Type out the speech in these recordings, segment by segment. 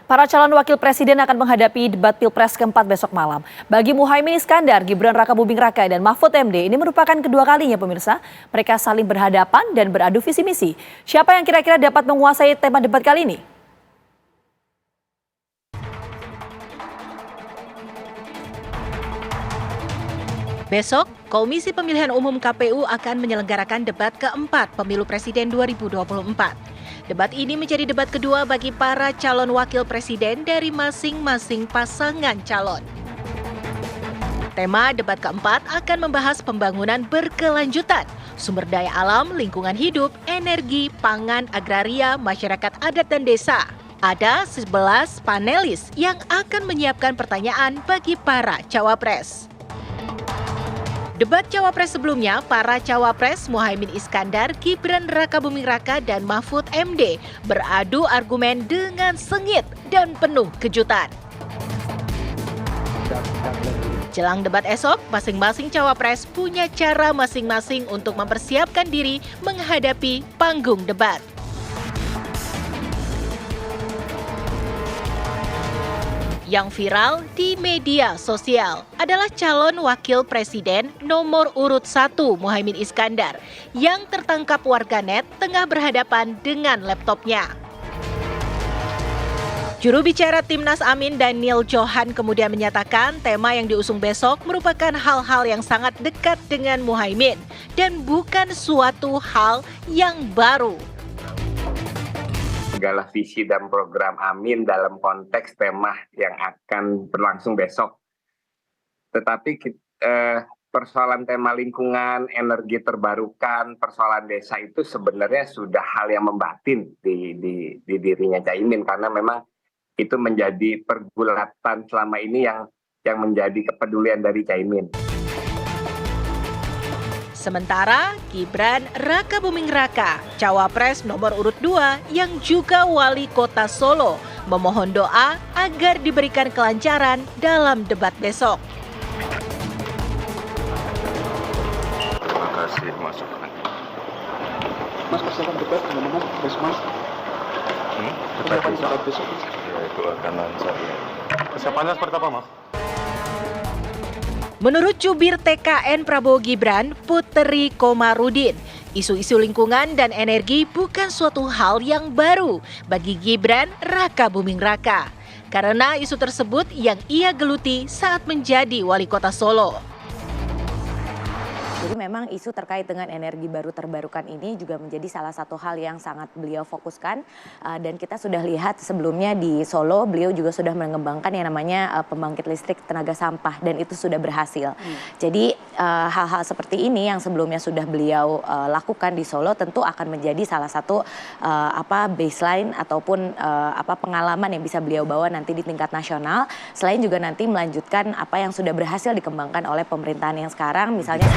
Para calon wakil presiden akan menghadapi debat Pilpres keempat besok malam. Bagi Muhaimin Iskandar, Gibran Rakabuming Raka, dan Mahfud MD, ini merupakan kedua kalinya pemirsa. Mereka saling berhadapan dan beradu visi misi. Siapa yang kira-kira dapat menguasai tema debat kali ini? Besok, Komisi Pemilihan Umum KPU akan menyelenggarakan debat keempat Pemilu Presiden 2024. Debat ini menjadi debat kedua bagi para calon wakil presiden dari masing-masing pasangan calon. Tema debat keempat akan membahas pembangunan berkelanjutan, sumber daya alam, lingkungan hidup, energi, pangan, agraria, masyarakat adat dan desa. Ada 11 panelis yang akan menyiapkan pertanyaan bagi para cawapres. Debat cawapres sebelumnya, para cawapres Muhaimin Iskandar, Gibran Rakabuming Raka, dan Mahfud MD beradu argumen dengan sengit dan penuh kejutan. Jelang debat esok, masing-masing cawapres punya cara masing-masing untuk mempersiapkan diri menghadapi panggung debat. Yang viral di media sosial adalah calon wakil presiden nomor urut 1 Muhaimin Iskandar yang tertangkap warganet tengah berhadapan dengan laptopnya. Juru bicara Timnas Amin Daniel Johan kemudian menyatakan tema yang diusung besok merupakan hal-hal yang sangat dekat dengan Muhaimin dan bukan suatu hal yang baru. Segala visi dan program Amin dalam konteks tema yang akan berlangsung besok. Tetapi persoalan tema lingkungan, energi terbarukan, persoalan desa itu sebenarnya sudah hal yang membatin di dirinya Caimin, karena memang itu menjadi pergulatan selama ini yang menjadi kepedulian dari Caimin. Sementara Gibran Rakabuming Raka, cawapres nomor urut 2 yang juga wali kota Solo, memohon doa agar diberikan kelancaran dalam debat besok. Terima kasih masukan. Mas, persiapan debat gimana Mas? Debat besok? Ya, itu akan lancar ya. Persiapannya seperti apa, Mas? Menurut jubir TKN Prabowo Gibran, Puteri Komarudin, isu-isu lingkungan dan energi bukan suatu hal yang baru bagi Gibran Rakabuming Raka. Karena isu tersebut yang ia geluti saat menjadi wali kota Solo. Jadi memang isu terkait dengan energi baru terbarukan ini juga menjadi salah satu hal yang sangat beliau fokuskan. Dan kita sudah lihat sebelumnya di Solo beliau juga sudah mengembangkan yang namanya pembangkit listrik tenaga sampah dan itu sudah berhasil. Jadi hal-hal seperti ini yang sebelumnya sudah beliau lakukan di Solo tentu akan menjadi salah satu baseline ataupun pengalaman yang bisa beliau bawa nanti di tingkat nasional. Selain juga nanti melanjutkan apa yang sudah berhasil dikembangkan oleh pemerintahan yang sekarang, misalnya.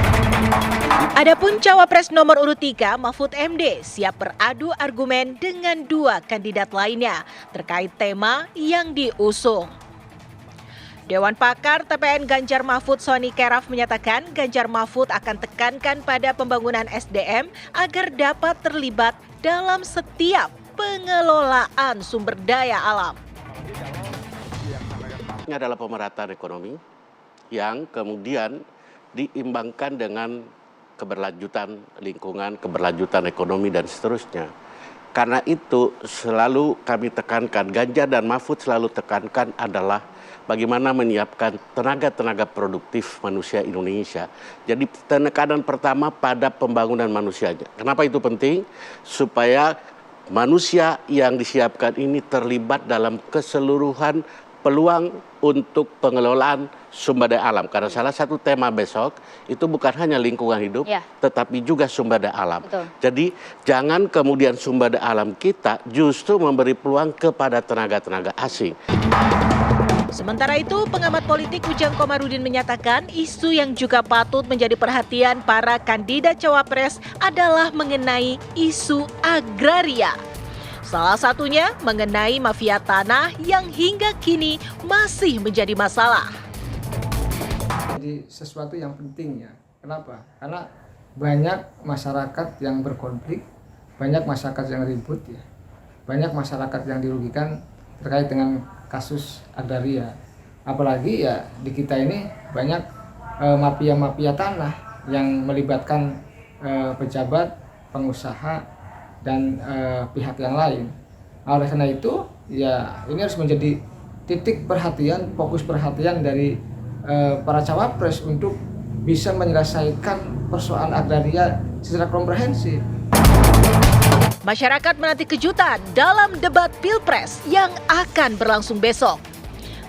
Adapun cawapres nomor urut 3 Mahfud MD siap beradu argumen dengan 2 kandidat lainnya terkait tema yang diusung. Dewan Pakar TPN Ganjar Mahfud Sony Keraf menyatakan Ganjar Mahfud akan tekankan pada pembangunan SDM agar dapat terlibat dalam setiap pengelolaan sumber daya alam. Ini adalah pemerataan ekonomi yang kemudian diimbangkan dengan keberlanjutan lingkungan, keberlanjutan ekonomi, dan seterusnya. Karena itu selalu kami tekankan, Ganjar dan Mahfud selalu tekankan adalah bagaimana menyiapkan tenaga-tenaga produktif manusia Indonesia. Jadi penekanan pertama pada pembangunan manusianya. Kenapa itu penting? Supaya manusia yang disiapkan ini terlibat dalam keseluruhan peluang untuk pengelolaan sumber daya alam. Karena salah satu tema besok itu bukan hanya lingkungan hidup, tetapi juga sumber daya alam. Betul. Jadi jangan kemudian sumber daya alam kita justru memberi peluang kepada tenaga-tenaga asing. Sementara itu, pengamat politik Ujang Komarudin menyatakan isu yang juga patut menjadi perhatian para kandidat cawapres adalah mengenai isu agraria. Salah satunya mengenai mafia tanah yang hingga kini masih menjadi masalah. Jadi sesuatu yang penting ya. Kenapa? Karena banyak masyarakat yang berkonflik, banyak masyarakat yang ribut ya. Banyak masyarakat yang dirugikan terkait dengan kasus agraria. Apalagi ya di kita ini banyak mafia-mafia tanah yang melibatkan pejabat, pengusaha, dan pihak yang lain. Oleh karena itu, ya ini harus menjadi titik perhatian, fokus perhatian dari para cawapres untuk bisa menyelesaikan persoalan agraria secara komprehensif. Masyarakat menanti kejutan dalam debat Pilpres yang akan berlangsung besok.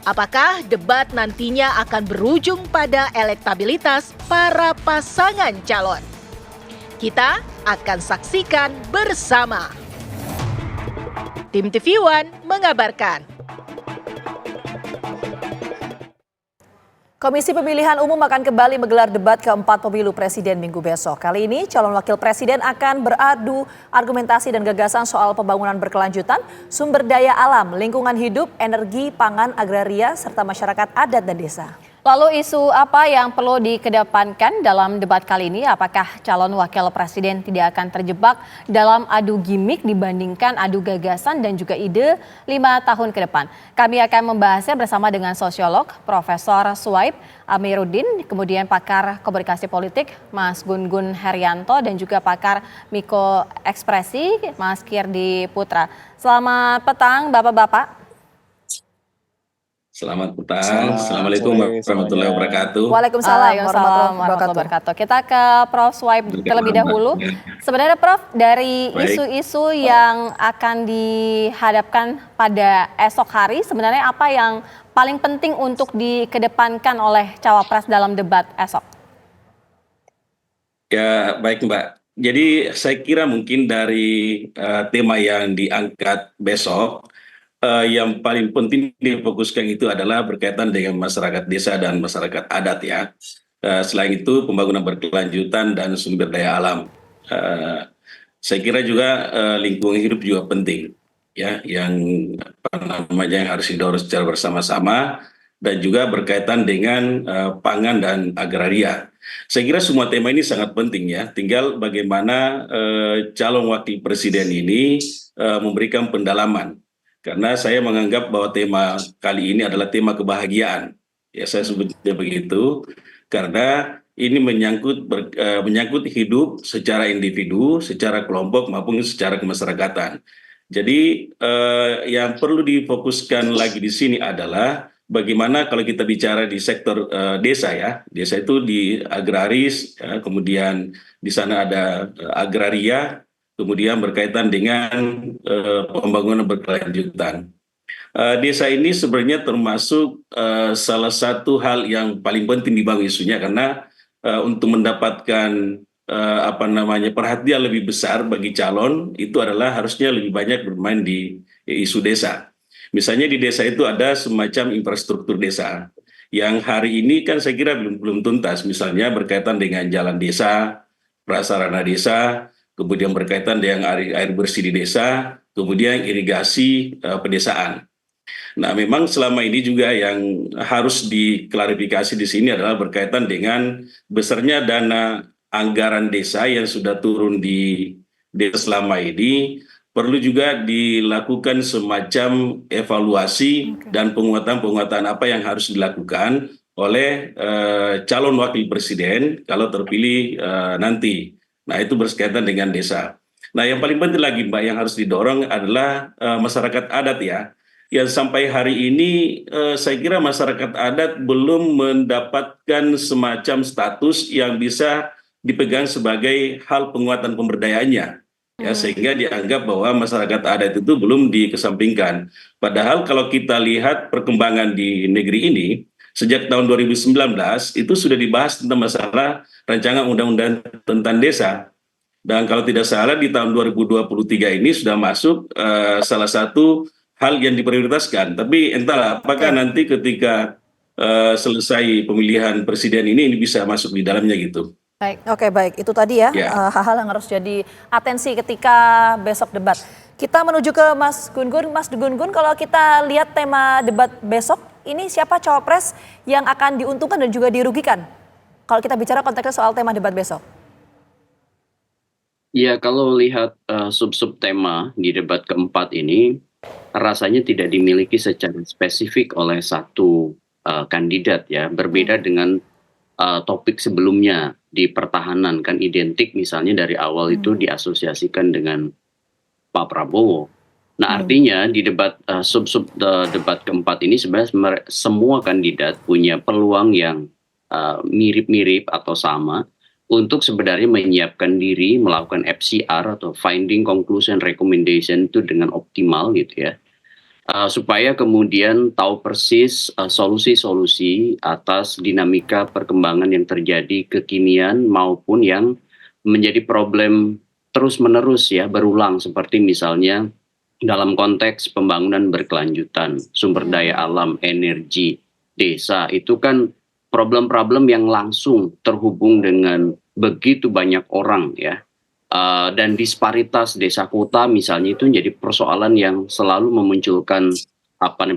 Apakah debat nantinya akan berujung pada elektabilitas para pasangan calon? Kita akan saksikan bersama. Tim TV One mengabarkan. Komisi Pemilihan Umum akan kembali menggelar debat keempat pemilu presiden minggu besok. Kali ini calon wakil presiden akan beradu argumentasi dan gagasan soal pembangunan berkelanjutan, sumber daya alam, lingkungan hidup, energi, pangan, agraria, serta masyarakat adat dan desa. Lalu isu apa yang perlu dikedepankan dalam debat kali ini? Apakah calon wakil presiden tidak akan terjebak dalam adu gimmick dibandingkan adu gagasan dan juga ide 5 tahun ke depan? Kami akan membahasnya bersama dengan sosiolog Profesor Suwaib Amiruddin, kemudian pakar komunikasi politik Mas Gun-Gun Herianto, dan juga pakar Miko Ekspresi Mas Kirdi Putra. Selamat petang Bapak-Bapak. Selamat petang. Assalamualaikum warahmatullahi wabarakatuh. Waalaikumsalam warahmatullahi wabarakatuh. Kita ke Prof. Suwaib terlebih dahulu. Sebenarnya Prof, dari isu-isu yang akan dihadapkan pada esok hari, sebenarnya apa yang paling penting untuk dikedepankan oleh cawapres dalam debat esok? Ya, baik Mbak. Jadi saya kira mungkin dari tema yang diangkat besok, yang paling penting difokuskan itu adalah berkaitan dengan masyarakat desa dan masyarakat adat ya. Selain itu pembangunan berkelanjutan dan sumber daya alam. Saya kira juga lingkungan hidup juga penting ya, yang yang harus didorong secara bersama-sama, dan juga berkaitan dengan pangan dan agraria. Saya kira semua tema ini sangat penting ya. Tinggal bagaimana calon wakil presiden ini memberikan pendalaman. Karena saya menganggap bahwa tema kali ini adalah tema kebahagiaan. Ya, saya sebutnya begitu karena ini menyangkut hidup secara individu, secara kelompok maupun secara kemasyarakatan. Jadi yang perlu difokuskan lagi di sini adalah bagaimana kalau kita bicara di sektor desa ya. Desa itu di agraris, ya, kemudian di sana ada agraria, kemudian berkaitan dengan pembangunan berkelanjutan. Desa ini sebenarnya termasuk salah satu hal yang paling penting dibangun isunya, karena untuk mendapatkan perhatian lebih besar bagi calon itu adalah harusnya lebih banyak bermain di isu desa. Misalnya di desa itu ada semacam infrastruktur desa yang hari ini kan saya kira belum tuntas, misalnya berkaitan dengan jalan desa, prasarana desa, kemudian berkaitan dengan air bersih di desa, kemudian irigasi pedesaan. Nah, memang selama ini juga yang harus diklarifikasi di sini adalah berkaitan dengan besarnya dana anggaran desa yang sudah turun di desa selama ini, perlu juga dilakukan semacam evaluasi dan penguatan apa yang harus dilakukan oleh calon wakil presiden kalau terpilih nanti. Nah, itu berkaitan dengan desa. Nah, yang paling penting lagi Mbak yang harus didorong adalah masyarakat adat ya. Yang sampai hari ini saya kira masyarakat adat belum mendapatkan semacam status yang bisa dipegang sebagai hal penguatan pemberdayaannya. Ya, sehingga dianggap bahwa masyarakat adat itu belum dikesampingkan. Padahal kalau kita lihat perkembangan di negeri ini, sejak tahun 2019 itu sudah dibahas tentang masalah rancangan undang-undang tentang desa. Dan kalau tidak salah di tahun 2023 ini sudah masuk salah satu hal yang diprioritaskan. Tapi entahlah apakah nanti ketika selesai pemilihan presiden ini bisa masuk di dalamnya gitu. Baik, oke baik. Itu tadi ya hal-hal yang harus jadi atensi ketika besok debat. Kita menuju ke Mas Gun-Gun. Mas Gun-Gun, kalau kita lihat tema debat besok, ini siapa cawapres yang akan diuntungkan dan juga dirugikan? Kalau kita bicara konteksnya soal tema debat besok. Ya, kalau lihat sub-sub tema di debat keempat ini, rasanya tidak dimiliki secara spesifik oleh satu kandidat ya, berbeda dengan topik sebelumnya di pertahanan kan identik misalnya dari awal itu diasosiasikan dengan Pak Prabowo. Nah artinya di debat debat keempat ini sebenarnya semua kandidat punya peluang yang mirip-mirip atau sama untuk sebenarnya menyiapkan diri melakukan FCR atau finding conclusion recommendation itu dengan optimal gitu ya. Supaya kemudian tahu persis solusi-solusi atas dinamika perkembangan yang terjadi kekinian maupun yang menjadi problem terus-menerus ya berulang seperti misalnya dalam konteks pembangunan berkelanjutan, sumber daya alam, energi, desa itu kan problem-problem yang langsung terhubung dengan begitu banyak orang ya. Dan disparitas desa kota misalnya itu menjadi persoalan yang selalu memunculkan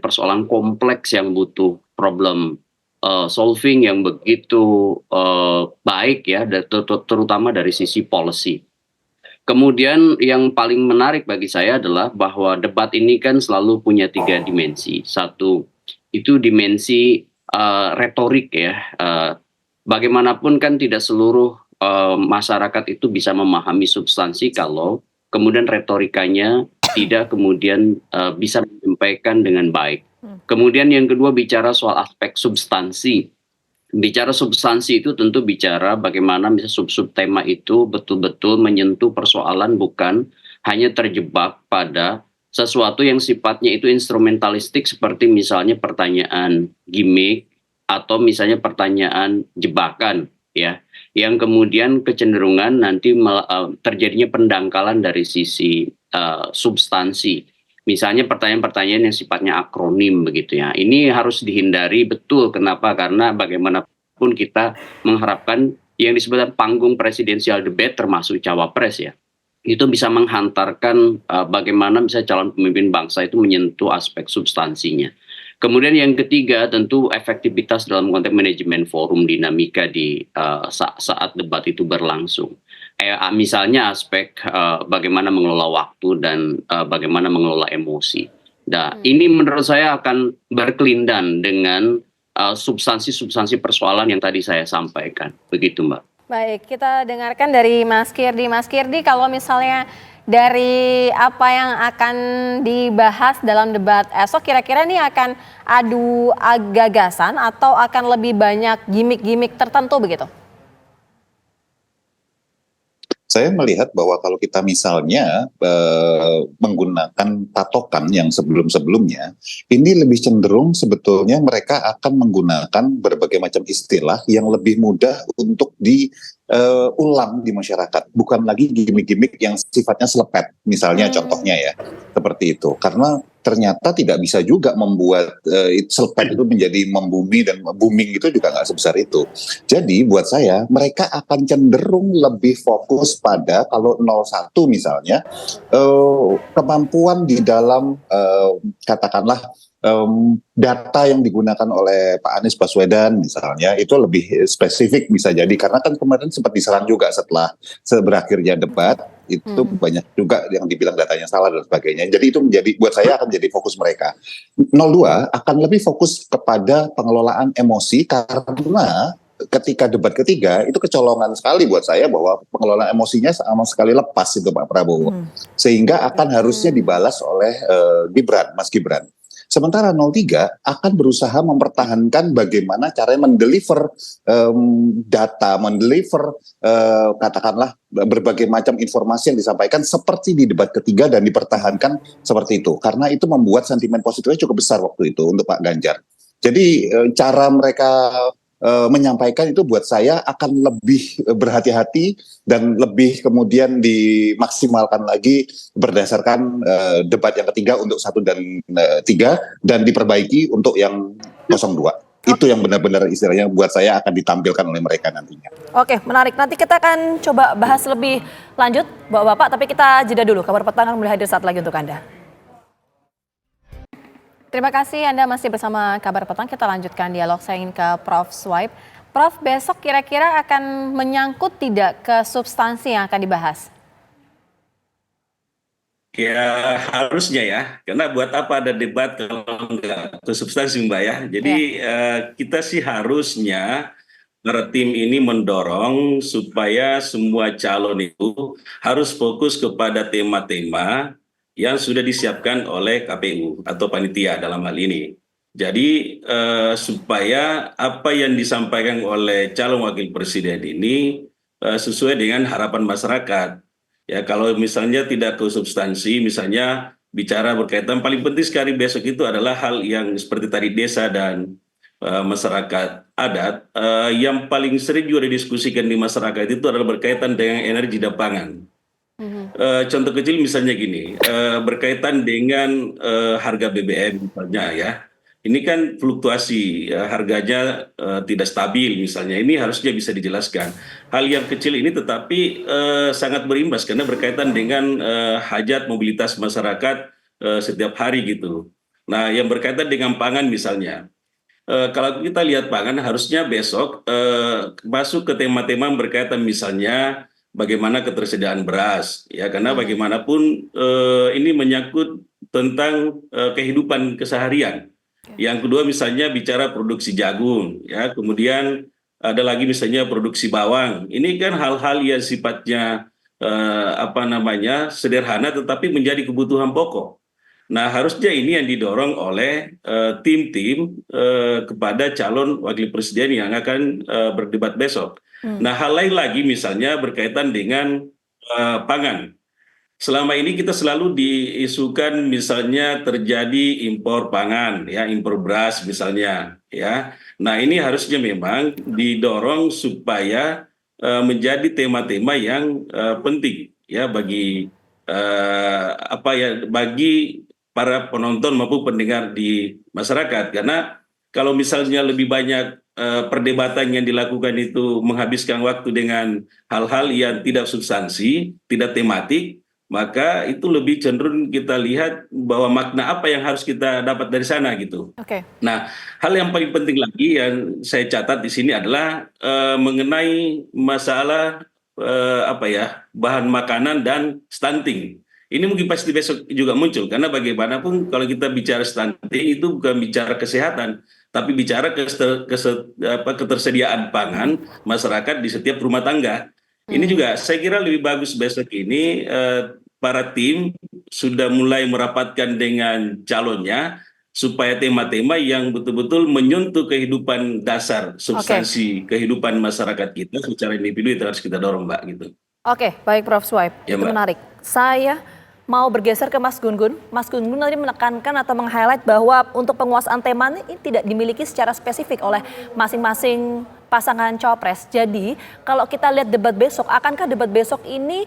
persoalan kompleks yang butuh problem solving yang begitu baik ya, terutama dari sisi policy. Kemudian yang paling menarik bagi saya adalah bahwa debat ini kan selalu punya 3 dimensi. Satu itu dimensi retorik ya. Bagaimanapun kan tidak seluruh masyarakat itu bisa memahami substansi kalau kemudian retorikanya tidak kemudian bisa menyampaikan dengan baik. Kemudian yang kedua bicara soal aspek substansi. Bicara substansi itu tentu bicara bagaimana misalnya sub-sub tema itu betul-betul menyentuh persoalan bukan hanya terjebak pada sesuatu yang sifatnya itu instrumentalistik seperti misalnya pertanyaan gimmick atau misalnya pertanyaan jebakan ya yang kemudian kecenderungan nanti terjadinya pendangkalan dari sisi substansi. Misalnya pertanyaan-pertanyaan yang sifatnya akronim begitu ya. Ini harus dihindari betul. Kenapa? Karena bagaimanapun kita mengharapkan yang disebut panggung presidensial debate termasuk cawapres ya. Itu bisa menghantarkan bagaimana misalnya calon pemimpin bangsa itu menyentuh aspek substansinya. Kemudian yang ketiga tentu efektivitas dalam konteks manajemen forum dinamika di saat debat itu berlangsung. Misalnya aspek bagaimana mengelola waktu dan bagaimana mengelola emosi. Nah, ini menurut saya akan berkelindan dengan substansi-substansi persoalan yang tadi saya sampaikan. Begitu, Mbak. Baik, kita dengarkan dari Mas Kirdi. Mas Kirdi, kalau misalnya dari apa yang akan dibahas dalam debat esok, kira-kira ini akan adu gagasan atau akan lebih banyak gimmick-gimmick tertentu begitu? Saya melihat bahwa kalau kita misalnya menggunakan patokan yang sebelum-sebelumnya, ini lebih cenderung sebetulnya mereka akan menggunakan berbagai macam istilah yang lebih mudah untuk diulang di masyarakat. Bukan lagi gimmick-gimmick yang sifatnya selepet, misalnya contohnya ya, seperti itu. Karena ternyata tidak bisa juga membuat selepet itu menjadi membumi dan booming itu juga nggak sebesar itu. Jadi buat saya mereka akan cenderung lebih fokus pada kalau 01 misalnya kemampuan di dalam katakanlah data yang digunakan oleh Pak Anies Baswedan misalnya itu lebih spesifik bisa jadi karena kan kemarin sempat diserang juga setelah berakhirnya debat itu banyak juga yang dibilang datanya salah dan sebagainya. Jadi itu menjadi buat saya akan jadi fokus mereka. 02 akan lebih fokus kepada pengelolaan emosi karena ketika debat ketiga itu kecolongan sekali buat saya bahwa pengelolaan emosinya sama sekali lepas itu Pak Prabowo. Sehingga akan harusnya dibalas oleh Mas Gibran. Sementara 03 akan berusaha mempertahankan bagaimana caranya mendeliver data, mendeliver katakanlah berbagai macam informasi yang disampaikan seperti di debat ketiga dan dipertahankan seperti itu. Karena itu membuat sentimen positifnya cukup besar waktu itu untuk Pak Ganjar. Jadi cara mereka menyampaikan itu buat saya akan lebih berhati-hati dan lebih kemudian dimaksimalkan lagi berdasarkan debat yang ketiga untuk 1 dan 3 dan diperbaiki untuk yang 02. Itu yang benar-benar istilahnya buat saya akan ditampilkan oleh mereka nantinya. Oke, menarik. Nanti kita akan coba bahas lebih lanjut Bapak-Bapak, tapi kita jeda dulu. Kabar Petang akan kembali hadir saat lagi untuk Anda. Terima kasih Anda masih bersama Kabar Petang. Kita lanjutkan dialog, saya ingin ke Prof. Swipe. Prof, besok kira-kira akan menyangkut tidak ke substansi yang akan dibahas? Ya harusnya ya, karena buat apa ada debat kalau nggak ke substansi Mbak ya. Jadi kita sih harusnya para tim ini mendorong supaya semua calon itu harus fokus kepada tema-tema yang sudah disiapkan oleh KPU atau panitia dalam hal ini. Jadi supaya apa yang disampaikan oleh calon wakil presiden ini sesuai dengan harapan masyarakat. Ya, kalau misalnya tidak ke substansi, misalnya bicara berkaitan paling penting sekali besok itu adalah hal yang seperti tadi desa dan masyarakat adat, yang paling sering juga didiskusikan di masyarakat itu adalah berkaitan dengan energi dan pangan. Contoh kecil misalnya gini, berkaitan dengan harga BBM misalnya ya. Ini kan fluktuasi, harganya tidak stabil misalnya. Ini harusnya bisa dijelaskan. Hal yang kecil ini tetapi sangat berimbas karena berkaitan dengan hajat mobilitas masyarakat setiap hari gitu. Nah, yang berkaitan dengan pangan misalnya. Kalau kita lihat pangan harusnya besok masuk ke tema-tema berkaitan misalnya bagaimana ketersediaan beras ya, karena bagaimanapun ini menyangkut tentang kehidupan keseharian. Yang kedua misalnya bicara produksi jagung ya, kemudian ada lagi misalnya produksi bawang. Ini kan hal-hal yang sifatnya sederhana tetapi menjadi kebutuhan pokok. Nah, harusnya ini yang didorong oleh tim-tim kepada calon wakil presiden yang akan berdebat besok. Nah, hal lain lagi misalnya berkaitan dengan pangan. Selama ini kita selalu diisukan misalnya terjadi impor pangan, ya impor beras misalnya, ya. Nah, ini harusnya memang didorong supaya menjadi tema-tema yang penting, ya bagi bagi para penonton maupun pendengar di masyarakat. Karena kalau misalnya lebih banyak perdebatan yang dilakukan itu menghabiskan waktu dengan hal-hal yang tidak substansi, tidak tematik, maka itu lebih cenderung kita lihat bahwa makna apa yang harus kita dapat dari sana gitu. Nah, hal yang paling penting lagi yang saya catat di sini adalah mengenai masalah bahan makanan dan stunting. Ini mungkin pasti besok juga muncul karena bagaimanapun kalau kita bicara stunting itu bukan bicara kesehatan, tapi bicara ketersediaan pangan masyarakat di setiap rumah tangga. Ini juga saya kira lebih bagus besok ini para tim sudah mulai merapatkan dengan calonnya supaya tema-tema yang betul-betul menyentuh kehidupan dasar, substansi kehidupan masyarakat kita secara individu itu harus kita dorong, Mbak, gitu. Oke, baik Prof. Swaib, Ya, itu Mbak. menarik. Saya mau bergeser ke Mas Gun-Gun. Mas Gun-Gun tadi menekankan atau meng-highlight bahwa untuk penguasaan tema ini tidak dimiliki secara spesifik oleh masing-masing pasangan cawapres. Jadi kalau kita lihat debat besok, akankah debat besok ini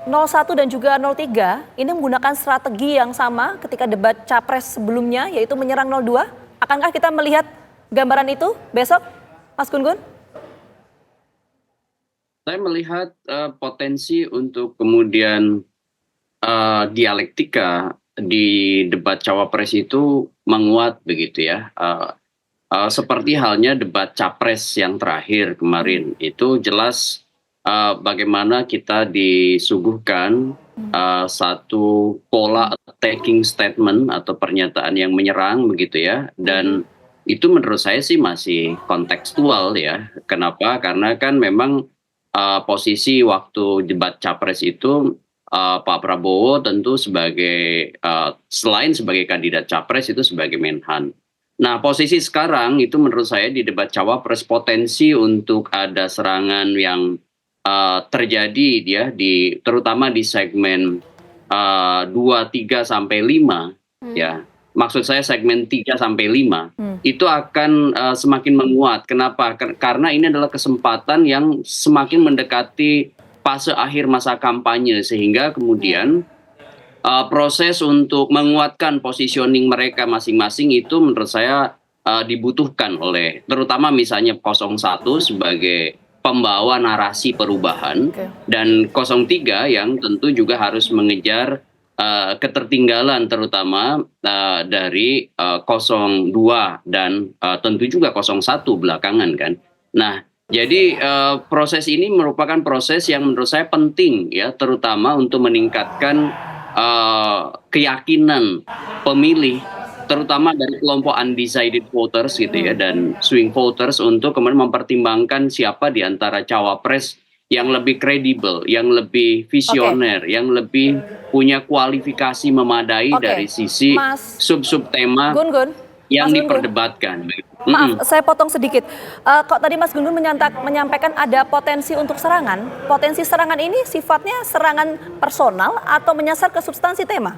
01 dan juga 03 ini menggunakan strategi yang sama ketika debat capres sebelumnya, yaitu menyerang 02? Akankah kita melihat gambaran itu besok, Mas Gun-Gun? Saya melihat potensi untuk kemudian dialektika di debat cawapres itu menguat begitu ya. Seperti halnya debat capres yang terakhir kemarin, itu jelas bagaimana kita disuguhkan satu pola attacking statement atau pernyataan yang menyerang begitu ya, dan itu menurut saya sih masih kontekstual ya. Kenapa? Karena kan memang posisi waktu debat capres itu Pak Prabowo tentu sebagai selain sebagai kandidat capres itu sebagai Menhan. Nah, posisi sekarang itu menurut saya di debat cawapres potensi untuk ada serangan yang terjadi ya terutama di segmen 2, 3 sampai 5 ya. Maksud saya segmen 3 sampai 5 itu akan semakin menguat. Kenapa? Karena ini adalah kesempatan yang semakin mendekati fase akhir masa kampanye, sehingga kemudian proses untuk menguatkan positioning mereka masing-masing itu menurut saya dibutuhkan oleh terutama misalnya 01 sebagai pembawa narasi perubahan dan 03 yang tentu juga harus mengejar ketertinggalan terutama dari 02 dan tentu juga 01 belakangan kan. Nah, jadi proses ini merupakan proses yang menurut saya penting ya, terutama untuk meningkatkan keyakinan pemilih, terutama dari kelompok undecided voters gitu ya dan swing voters untuk kemudian mempertimbangkan siapa di antara cawapres yang lebih kredibel, yang lebih visioner, yang lebih punya kualifikasi memadai dari sisi sub-sub tema Gun-Gun, yang Mas Gun-Gun. diperdebatkan. Maaf, saya potong sedikit. Kok tadi Mas Gun-Gun menyampaikan ada potensi untuk serangan? Potensi serangan ini sifatnya serangan personal atau menyasar ke substansi tema?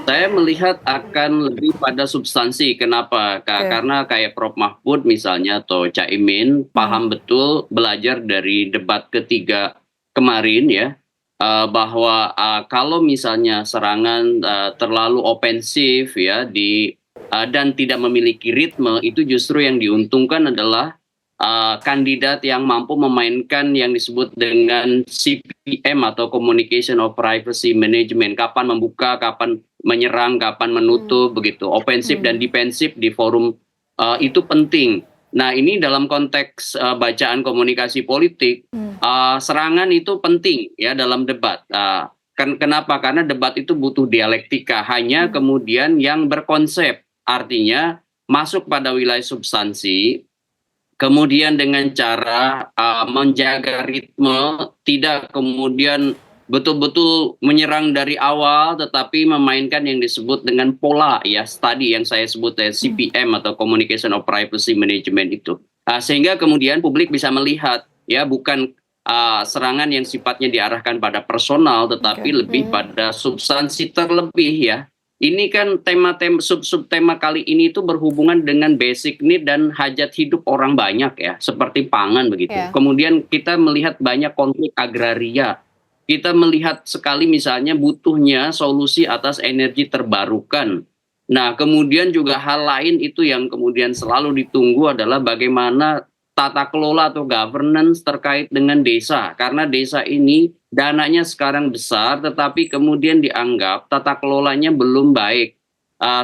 Saya melihat akan lebih pada substansi. Kenapa? Karena kayak Prof. Mahfud misalnya atau Caimin paham betul belajar dari debat ketiga kemarin ya, bahwa kalau misalnya serangan terlalu ofensif ya dan tidak memiliki ritme, itu justru yang diuntungkan adalah kandidat yang mampu memainkan yang disebut dengan CPM atau Communication of Privacy Management. Kapan membuka, kapan menyerang, kapan menutup, begitu. Ofensif dan defensif di forum itu penting. Nah ini dalam konteks bacaan komunikasi politik, serangan itu penting ya dalam debat. Kenapa? Karena debat itu butuh dialektika, hanya kemudian yang berkonsep, artinya masuk pada wilayah substansi, kemudian dengan cara menjaga ritme, tidak kemudian betul-betul menyerang dari awal, tetapi memainkan yang disebut dengan pola ya, tadi yang saya sebut CPM atau Communication of Privacy Management itu. Sehingga kemudian publik bisa melihat ya bukan serangan yang sifatnya diarahkan pada personal, tetapi lebih pada substansi terlebih ya. Ini kan tema-tema sub-sub tema kali ini itu berhubungan dengan basic need dan hajat hidup orang banyak ya, seperti pangan begitu. Kemudian kita melihat banyak konflik agraria. Kita melihat sekali misalnya butuhnya solusi atas energi terbarukan. Nah, kemudian juga hal lain itu yang kemudian selalu ditunggu adalah bagaimana tata kelola atau governance terkait dengan desa. Karena desa ini dananya sekarang besar, tetapi kemudian dianggap tata kelolanya belum baik.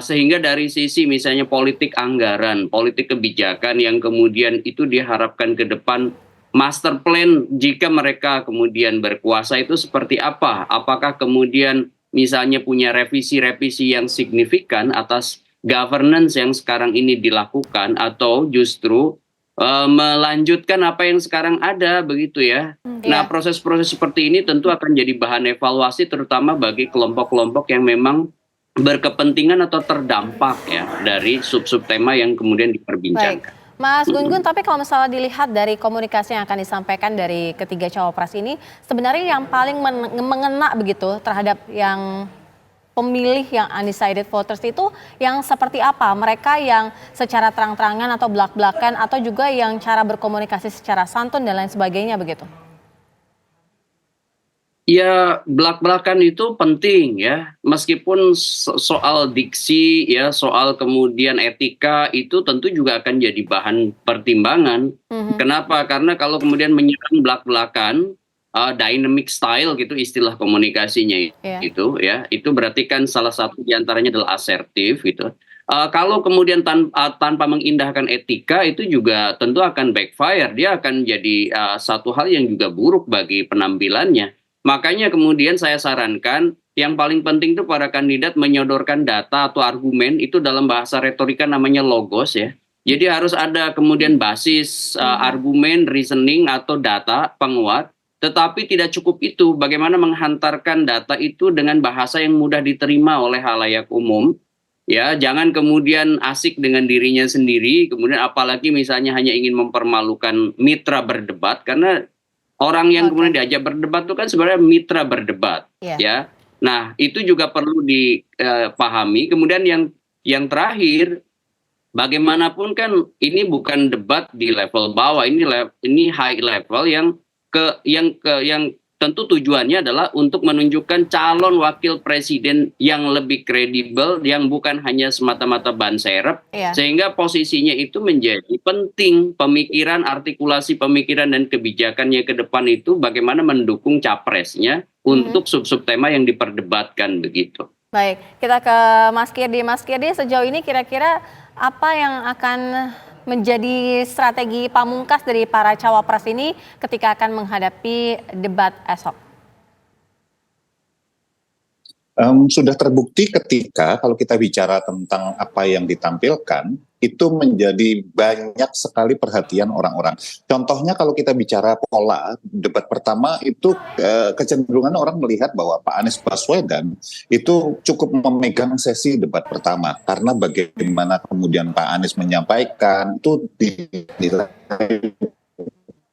Sehingga dari sisi misalnya politik anggaran, politik kebijakan yang kemudian itu diharapkan ke depan, master plan jika mereka kemudian berkuasa itu seperti apa? Apakah kemudian misalnya punya revisi-revisi yang signifikan atas governance yang sekarang ini dilakukan, atau justru melanjutkan apa yang sekarang ada begitu ya. Nah proses-proses seperti ini tentu akan jadi bahan evaluasi terutama bagi kelompok-kelompok yang memang berkepentingan atau terdampak ya dari sub-sub tema yang kemudian diperbincangkan. Mas Gun-Gun, tapi kalau misalnya dilihat dari komunikasi yang akan disampaikan dari ketiga cawapres ini, sebenarnya yang paling mengena begitu terhadap yang pemilih yang undecided voters itu yang seperti apa? Mereka yang secara terang-terangan atau belak-belakan, atau juga yang cara berkomunikasi secara santun dan lain sebagainya begitu? Ya, belak-belakan itu penting ya, meskipun soal diksi ya, soal kemudian etika itu tentu juga akan jadi bahan pertimbangan. Kenapa? Karena kalau kemudian menyerang belak-belakan, dynamic style gitu istilah komunikasinya itu ya, itu berarti kan salah satu diantaranya adalah asertif gitu. Kalau kemudian tanpa mengindahkan etika itu juga tentu akan backfire, dia akan jadi satu hal yang juga buruk bagi penampilannya. Makanya kemudian saya sarankan yang paling penting itu para kandidat menyodorkan data atau argumen, itu dalam bahasa retorika namanya logos ya. Jadi harus ada kemudian basis argumen, reasoning atau data penguat. Tetapi tidak cukup itu, bagaimana menghantarkan data itu dengan bahasa yang mudah diterima oleh halayak umum. Ya, jangan kemudian asik dengan dirinya sendiri, kemudian apalagi misalnya hanya ingin mempermalukan mitra berdebat, karena orang yang kemudian diajak berdebat itu kan sebenarnya mitra berdebat, ya. Nah, itu juga perlu dipahami. Kemudian yang terakhir, bagaimanapun kan ini bukan debat di level bawah, ini high level yang tentu tujuannya adalah untuk menunjukkan calon wakil presiden yang lebih kredibel, yang bukan hanya semata-mata ban serep, sehingga posisinya itu menjadi penting. Pemikiran, artikulasi pemikiran dan kebijakannya ke depan itu bagaimana mendukung capresnya untuk sub-sub tema yang diperdebatkan begitu. Baik, kita ke Mas Kirdi. Mas Kirdi, sejauh ini kira-kira apa yang akan menjadi strategi pamungkas dari para cawapres ini ketika akan menghadapi debat esok? Sudah terbukti ketika kalau kita bicara tentang apa yang ditampilkan, itu menjadi banyak sekali perhatian orang-orang. Contohnya kalau kita bicara pola, debat pertama itu kecenderungan orang melihat bahwa Pak Anies Baswedan itu cukup memegang sesi debat pertama. Karena bagaimana kemudian Pak Anies menyampaikan, itu dinilai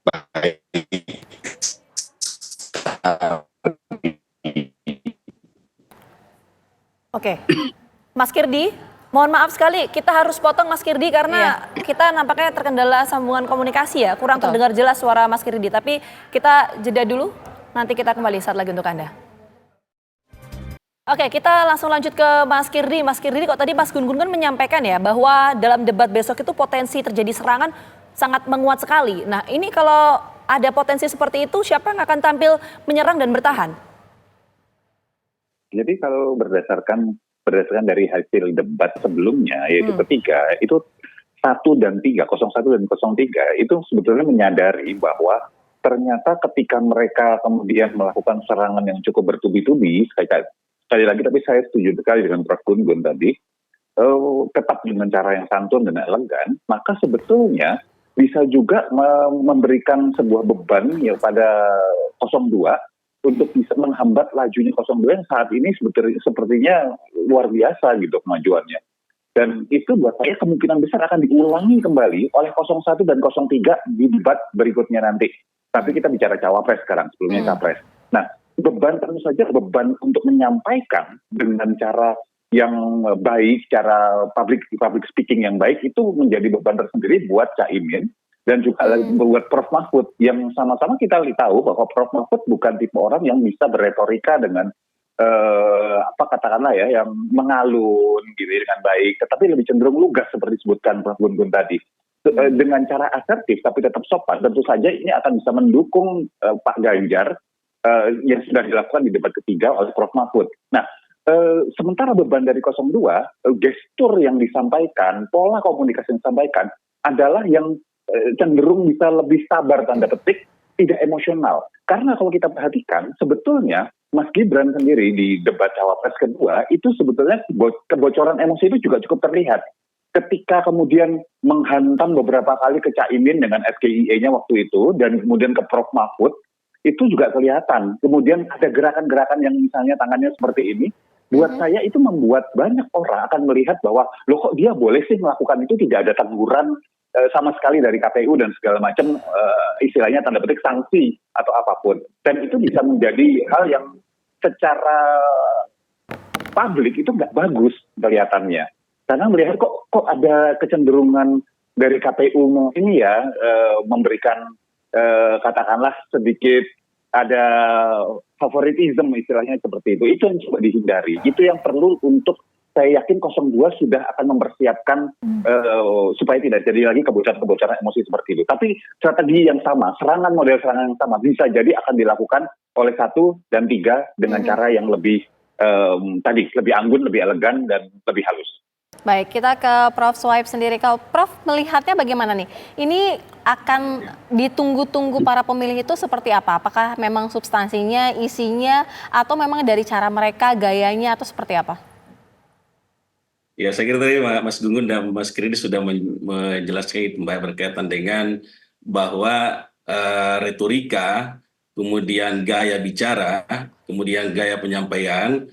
baik. Oke, Mas Kirdi, mohon maaf sekali kita harus potong Mas Kirdi karena kita nampaknya terkendala sambungan komunikasi ya, kurang terdengar jelas suara Mas Kirdi. Tapi kita jeda dulu, nanti kita kembali saat lagi untuk Anda. Oke, kita langsung lanjut ke Mas Kirdi. Mas Kirdi, kok tadi Mas Gun-Gun kan menyampaikan ya bahwa dalam debat besok itu potensi terjadi serangan sangat menguat sekali. Nah, ini kalau ada potensi seperti itu, siapa yang akan tampil menyerang dan bertahan? Jadi kalau berdasarkan dari hasil debat sebelumnya, yaitu ketiga, itu 1 dan 3, 01 dan 03, itu sebetulnya menyadari bahwa ternyata ketika mereka kemudian melakukan serangan yang cukup bertubi-tubi, sekali lagi tapi saya setuju sekali dengan Prof. Gun-Gun tadi, tetap dengan cara yang santun dan elegan, maka sebetulnya bisa juga memberikan sebuah beban ya pada 02, untuk bisa menghambat lajunya 02 yang saat ini sepertinya luar biasa gitu kemajuannya. Dan itu buat saya kemungkinan besar akan diulangi kembali oleh 01 dan 03 di debat berikutnya nanti. Tapi kita bicara cawapres sekarang, sebelumnya capres. Nah, beban tentu saja beban untuk menyampaikan dengan cara yang baik, cara public speaking yang baik itu menjadi beban tersendiri buat Caimin. Dan juga buat Prof. Mahfud yang sama-sama kita tahu bahwa Prof. Mahfud bukan tipe orang yang bisa berretorika dengan katakanlah ya yang mengalun gitu dengan baik, tetapi lebih cenderung lugas seperti disebutkan Prof. Gun-Gun tadi. Dengan cara asertif tapi tetap sopan, tentu saja ini akan bisa mendukung Pak Ganjar yang sudah dilakukan di debat ketiga oleh Prof. Mahfud. Nah, sementara beban dari 02, gestur yang disampaikan, pola komunikasi yang disampaikan adalah yang cenderung bisa lebih sabar tanda petik, tidak emosional. Karena kalau kita perhatikan, sebetulnya Mas Gibran sendiri di debat cawapres kedua itu sebetulnya kebocoran emosi itu juga cukup terlihat. Ketika kemudian menghantam beberapa kali ke Caimin dengan SGIE-nya waktu itu dan kemudian ke Prof. Mahfud, itu juga kelihatan. Kemudian ada gerakan-gerakan yang misalnya tangannya seperti ini. Buat saya itu membuat banyak orang akan melihat bahwa loh kok dia boleh sih melakukan itu, tidak ada teguran sama sekali dari KPU dan segala macam istilahnya tanda petik sanksi atau apapun. Dan itu bisa menjadi hal yang secara publik itu nggak bagus kelihatannya. Karena melihat kok ada kecenderungan dari KPU ini ya memberikan katakanlah sedikit ada favoritism istilahnya seperti itu. Itu yang coba dihindari. Itu yang perlu untuk saya yakin 02 sudah akan mempersiapkan supaya tidak jadi lagi kebocoran-kebocoran emosi seperti itu. Tapi strategi yang sama, model serangan yang sama bisa jadi akan dilakukan oleh 1 dan 3 dengan cara yang lebih lebih anggun, lebih elegan dan lebih halus. Baik, kita ke Prof. Suhaib sendiri. Kalau Prof melihatnya bagaimana nih? Ini akan ditunggu-tunggu para pemilih itu seperti apa? Apakah memang substansinya, isinya, atau memang dari cara mereka, gayanya, atau seperti apa? Ya, saya kira tadi Mas Gun-Gun dan Mas Kirdi sudah menjelaskan itu berkaitan dengan bahwa retorika, kemudian gaya bicara, kemudian gaya penyampaian,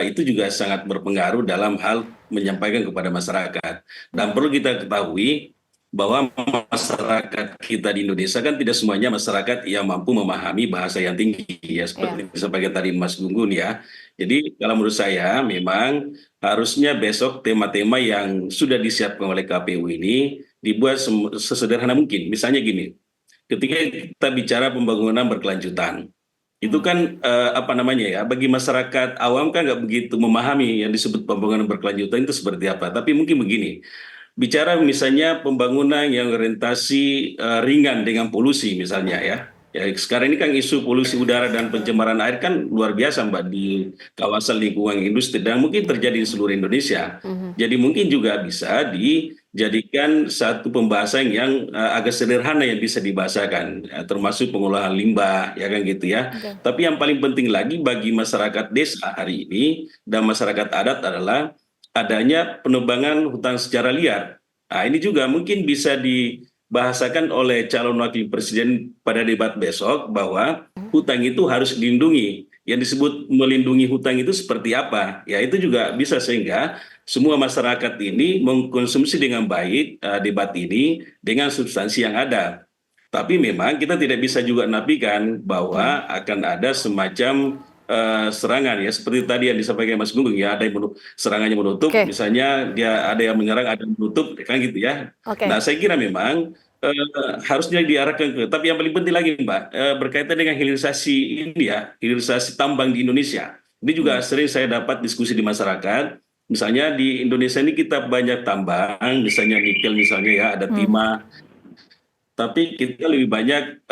itu juga sangat berpengaruh dalam hal menyampaikan kepada masyarakat. Dan perlu kita ketahui bahwa masyarakat kita di Indonesia kan tidak semuanya masyarakat yang mampu memahami bahasa yang tinggi, ya seperti disampaikan tadi Mas Gun-Gun ya. Jadi kalau menurut saya memang harusnya besok tema-tema yang sudah disiapkan oleh KPU ini dibuat sesederhana mungkin. Misalnya gini, ketika kita bicara pembangunan berkelanjutan, itu kan bagi masyarakat awam kan nggak begitu memahami yang disebut pembangunan berkelanjutan itu seperti apa. Tapi mungkin begini, bicara misalnya pembangunan yang orientasi ringan dengan polusi misalnya ya. Ya, sekarang ini kan isu polusi udara dan pencemaran air kan luar biasa Mbak di kawasan lingkungan industri dan mungkin terjadi di seluruh Indonesia. Jadi mungkin juga bisa dijadikan satu pembahasan yang agak sederhana yang bisa dibahasakan, termasuk pengolahan limbah, ya kan gitu ya. Tapi yang paling penting lagi bagi masyarakat desa hari ini dan masyarakat adat adalah adanya penebangan hutan secara liar. Nah, ini juga mungkin bisa dibahasakan oleh calon wakil presiden pada debat besok bahwa hutan itu harus dilindungi. Yang disebut melindungi hutan itu seperti apa? Ya itu juga bisa sehingga semua masyarakat ini mengkonsumsi dengan baik debat ini dengan substansi yang ada. Tapi memang kita tidak bisa juga nafikan bahwa akan ada semacam serangan ya seperti tadi yang disampaikan Mas Gunggung ya, ada yang serangannya menutup, misalnya dia ada yang menyerang, ada yang menutup, kan gitu ya. Nah saya kira memang harusnya diarahkan ke, tapi yang paling penting lagi Mbak, berkaitan dengan hilirisasi ini ya, hilirisasi tambang di Indonesia. Ini juga sering saya dapat diskusi di masyarakat. Misalnya di Indonesia ini kita banyak tambang, misalnya nikel misalnya ya, ada timah. Tapi kita lebih banyak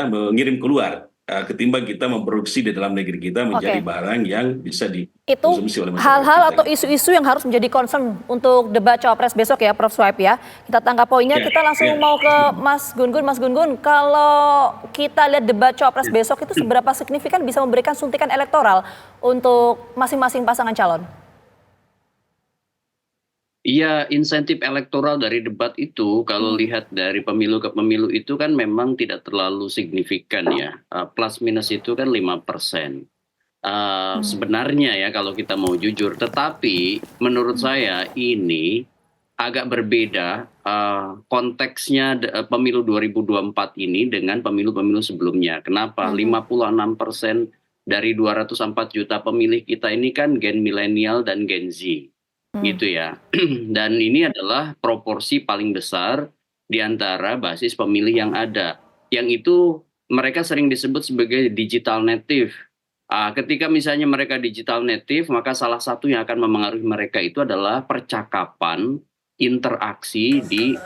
mengirim keluar ketimbang kita memproduksi di dalam negeri kita menjadi barang yang bisa dikonsumsi oleh masyarakat. Hal-hal atau isu-isu yang harus menjadi concern untuk debat cawapres besok ya, Prof. Swaib ya. Kita tangkap poinnya, kita langsung mau ke Mas Gun-Gun. Mas Gun-Gun, kalau kita lihat debat cawapres besok itu seberapa signifikan bisa memberikan suntikan elektoral untuk masing-masing pasangan calon? Iya, insentif elektoral dari debat itu kalau lihat dari pemilu ke pemilu itu kan memang tidak terlalu signifikan ya. Plus minus itu kan 5%. Sebenarnya ya kalau kita mau jujur, tetapi menurut saya ini agak berbeda konteksnya pemilu 2024 ini dengan pemilu-pemilu sebelumnya. Kenapa? 56% dari 204 juta pemilih kita ini kan gen milenial dan gen Z. Gitu ya. Dan ini adalah proporsi paling besar di antara basis pemilih yang ada. Yang itu mereka sering disebut sebagai digital native. Ketika misalnya mereka digital native, maka salah satu yang akan memengaruhi mereka itu adalah percakapan, interaksi di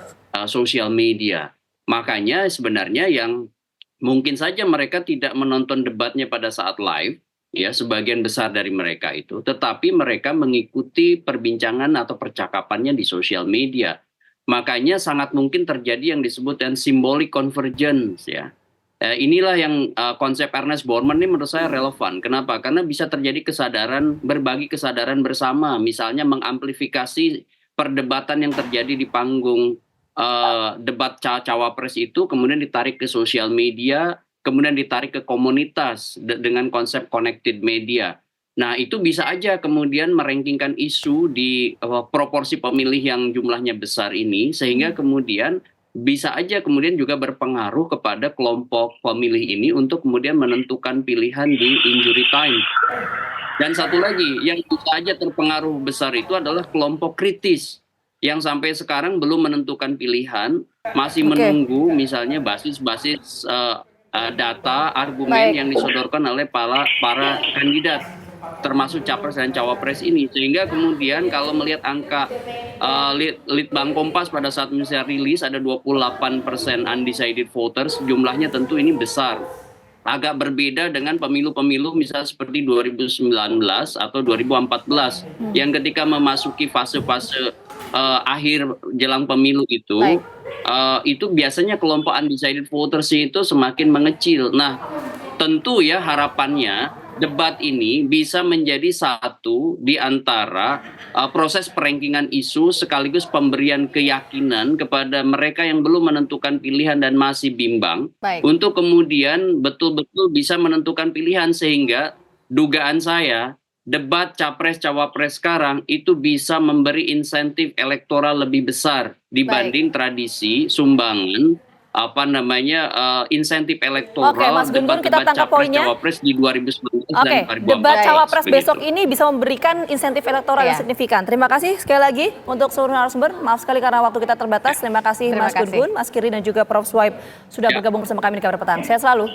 sosial media. Makanya sebenarnya yang mungkin saja mereka tidak menonton debatnya pada saat live, ya sebagian besar dari mereka itu, tetapi mereka mengikuti perbincangan atau percakapannya di sosial media. Makanya sangat mungkin terjadi yang disebut dengan symbolic convergence ya. Inilah yang konsep Ernest Borman ini menurut saya relevan. Kenapa? Karena bisa terjadi kesadaran, berbagi kesadaran bersama, misalnya mengamplifikasi perdebatan yang terjadi di panggung debat cawapres itu kemudian ditarik ke sosial media, kemudian ditarik ke komunitas dengan konsep connected media. Nah itu bisa aja kemudian merankingkan isu di proporsi pemilih yang jumlahnya besar ini, sehingga kemudian bisa aja kemudian juga berpengaruh kepada kelompok pemilih ini untuk kemudian menentukan pilihan di injury time. Dan satu lagi yang bisa aja terpengaruh besar itu adalah kelompok kritis yang sampai sekarang belum menentukan pilihan, masih menunggu misalnya basis-basis data, argumen yang disodorkan oleh para kandidat, termasuk capres dan cawapres ini. Sehingga kemudian kalau melihat angka Litbang Kompas pada saat misalnya rilis ada 28% undecided voters, jumlahnya tentu ini besar. Agak berbeda dengan pemilu-pemilu misalnya seperti 2019 atau 2014 yang ketika memasuki fase-fase akhir jelang pemilu itu biasanya kelompok undecided voters itu semakin mengecil. Nah, tentu ya harapannya debat ini bisa menjadi satu di antara proses perankingan isu sekaligus pemberian keyakinan kepada mereka yang belum menentukan pilihan dan masih bimbang untuk kemudian betul-betul bisa menentukan pilihan, sehingga dugaan saya debat capres-cawapres sekarang itu bisa memberi insentif elektoral lebih besar dibanding tradisi sumbangan insentif elektoral. Oke, Mas Gun-Gun, kita tangkap poinnya. Capres di 2019 dan 2024. Debat cawapres besok ini bisa memberikan insentif elektoral yang signifikan. Terima kasih sekali lagi untuk seluruh narasumber. Maaf sekali karena waktu kita terbatas. Terima kasih Mas Gun-Gun, Mas Kiri dan juga Prof. Swaib sudah bergabung bersama kami di Kabar Petang. Sehat selalu.